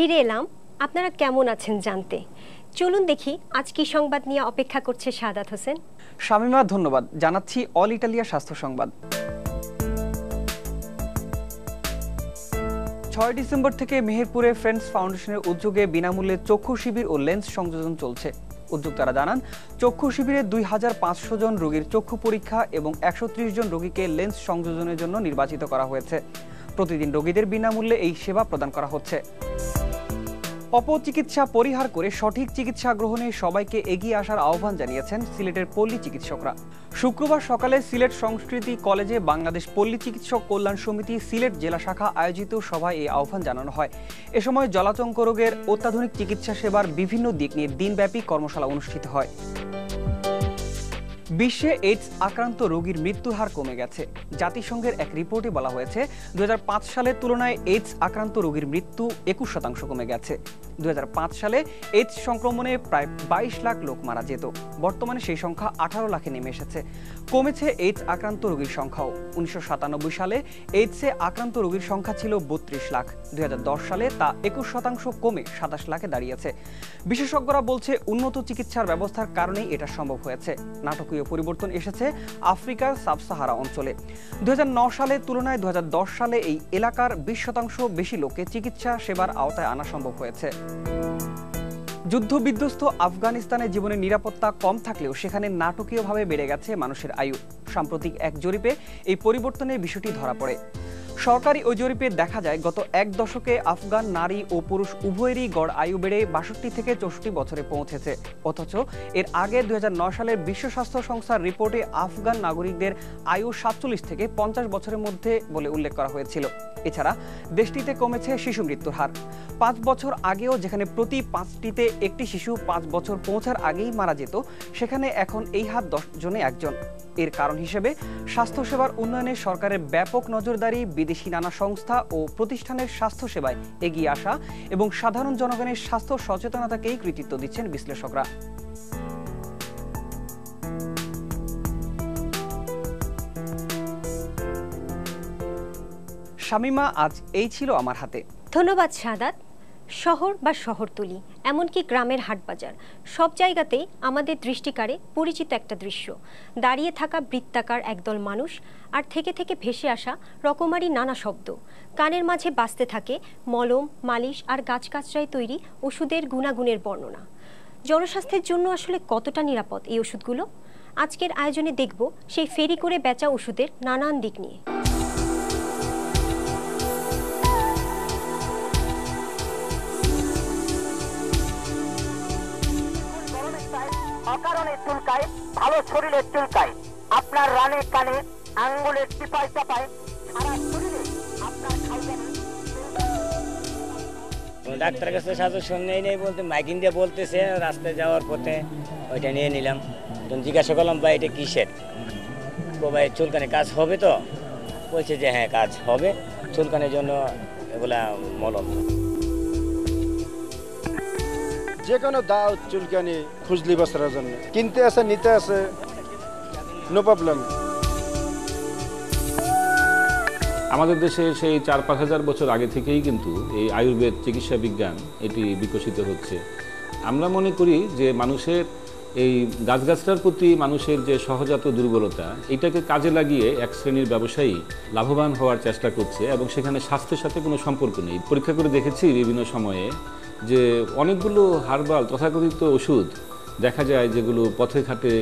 ফিরে এলাম আপনারা কেমন আছেন জানতে। চলুন দেখি আজ কি সংবাদ নিয়ে অপেক্ষা করছে সাদাত হোসেন। শামিমা, ধন্যবাদ জানাচ্ছি অল ইটালিয়া স্বাস্থ্য সংবাদ। 6 ডিসেম্বর থেকে মেহেরপুরে ফ্রেন্ডস ফাউন্ডেশনের উদ্যোগে বিনামূল্যে চক্ষু শিবির ও লেন্স সংযোজন চলছে। উদ্যোক্তারা জানান, চক্ষু শিবিরে 2500 জন রোগীর চক্ষু পরীক্ষা এবং 130 জন রোগীকে লেন্স সংযোজনের জন্য নির্বাচিত করা হয়েছে। প্রতিদিন রোগীদের বিনামূল্যে এই সেবা প্রদান করা হচ্ছে। অপচিকিৎসা পরিহার করে সঠিক চিকিৎসা গ্রহণে সবাইকে এগিয়ে আসার আহ্বান জানিয়েছেন সিলেটের পল্লী চিকিৎসকরা। শুক্রবার সকালে সিলেট সংস্কৃতি কলেজে বাংলাদেশ পল্লী চিকিৎসক কল্যাণ সমিতি সিলেট জেলা শাখা আয়োজিত সভায় এই আহ্বান জানানো হয়। এ সময় জলাতঙ্ক রোগের অত্যাধুনিক চিকিৎসা সেবার বিভিন্ন দিক নিয়ে দিনব্যাপী কর্মশালা অনুষ্ঠিত হয়। বিশ্বে এইডস আক্রান্ত রোগীর মৃত্যুর হার কমে গেছে। জাতিসংঘের এক রিপোর্টে বলা হয়েছে 2005 সালের তুলনায় এইডস আক্রান্ত রোগীর মৃত্যু 21% কমে গেছে। 2005 সালে এইডস সংক্রমণে প্রায় 22 লাখ লোক মারা যেত। বর্তমানে সেই সংখ্যা 18 লাখে নেমে এসেছে। কমেছে এইডস আক্রান্ত রোগীর সংখ্যাও। 1997 সালে এইডসে আক্রান্ত রোগীর সংখ্যা ছিল 32 লাখ। 2010 সালে তা 21% কমে 27 লাখে দাঁড়িয়েছে। বিশেষজ্ঞরা বলছে, উন্নত চিকিৎসার ব্যবস্থার কারণেই এটা সম্ভব হয়েছে। নাটকীয় পরিবর্তন এসেছে আফ্রিকার সাব-সাহারা অঞ্চলে। 2009 সালের তুলনায় 2010 সালে এই এলাকার 20% বেশি লোককে চিকিৎসা সেবার আওতায় আনা সম্ভব হয়েছে। যুদ্ধবিধ্বস্ত আফগানিস্তানে জীবনের নিরাপত্তা কম থাকলেও সেখানে নাটকীয়ভাবে বেড়ে গেছে মানুষের আয়ু। সাম্প্রতিক এক জরিপে এই পরিবর্তনের বিষয়টি ধরা পড়ে। সরকারি ওই জরিপে দেখা যায়, গত এক দশকে আফগান নারী ও পুরুষ উভয়েরই গড় আয়ু বেড়ে 62 থেকে 64 বছরে পৌঁছেছে। অথচ এর আগে 2009 সালের বিশ্ব স্বাস্থ্য সংস্থার রিপোর্টে আফগান নাগরিকদের আয়ু 47 থেকে 50 বছরের মধ্যে বলে উল্লেখ করা হয়েছিল। এছাড়া দেশটিতে কমেছে শিশু মৃত্যুর হার। 5 বছর আগেও যেখানে প্রতি 5টিতে একটি শিশু 5 বছর পৌঁছার আগেই মারা যেত, সেখানে এখন এই হার 10 জনে 1 জন। এর কারণ হিসেবে স্বাস্থ্যসেবার উন্নয়নে সরকারের ব্যাপক নজরদারি, বিদেশি নানা সংস্থা ও প্রতিষ্ঠানের স্বাস্থ্যসেবায় এগিয়ে আসা এবং সাধারণ জনগণের স্বাস্থ্য সচেতনতাকেই কৃতিত্ব দিচ্ছেন বিশ্লেষকরা। শামিমা, আজ এই ছিল আমার হাতে। ধন্যবাদ সাদাত। শহর বা শহরতলি, এমনকি গ্রামের হাটবাজার, সব জায়গাতেই আমাদের দৃষ্টিকারে পরিচিত একটা দৃশ্য। দাঁড়িয়ে থাকা বৃত্তাকার একদল মানুষ আর থেকে থেকে ভেসে আসা রকমারি নানা শব্দ। কানের মাঝে বাজতে থাকে মলম, মালিশ আর গাছগাছরায় তৈরি ওষুধের গুণাগুণের বর্ণনা। জনস্বাস্থ্যের জন্য আসলে কতটা নিরাপদ এই ওষুধগুলো? আজকের আয়োজনে দেখব সেই ফেরি করে বেচা ওষুধের নানান দিক নিয়ে। অকারণে চুলকায়, ভালো শরীরের চুলকায়, আপনার রানে কানে আঙ্গুলের টিপায় চাপায় সারা শরীরে আপনার খাইবেন। ডাক্তারের কাছে সাজেশন নেই বলতে মাইকিং দিয়ে বলতেছে, রাস্তায় যাওয়ার পথে ওইটা নিয়ে নিলাম। যখন জিজ্ঞাসা করলাম, ভাই এটা কিসের? ভাই চুলকানে কাজ হবে তো? বলছে যে হ্যাঁ কাজ হবে, চুলকানের জন্য এগুলা মলম। যে কোনো দাও চুলকানি খুজলি বছরের জন্য কিনতে আছে, নিতে আছে, নো প্রবলেম। আমাদের দেশে সেই 4-5 হাজার বছর আগে থেকেই কিন্তু এই আয়ুর্বেদ চিকিৎসা বিজ্ঞান এটি বিকশিত হচ্ছে। আমরা মনে করি যে মানুষের এই গাছগাছটার প্রতি মানুষের যে সহজাত দুর্বলতা, এটাকে কাজে লাগিয়ে এক শ্রেণীর ব্যবসায়ী লাভবান হওয়ার চেষ্টা করছে এবং সেখানে স্বাস্থ্যের সাথে কোনো সম্পর্ক নেই। পরীক্ষা করে দেখেছি বিভিন্ন সময়ে যে অনেকগুলো হার্বাল তথাকথিত ওষুধ দেখা যায় যেগুলো পথে ঘাটে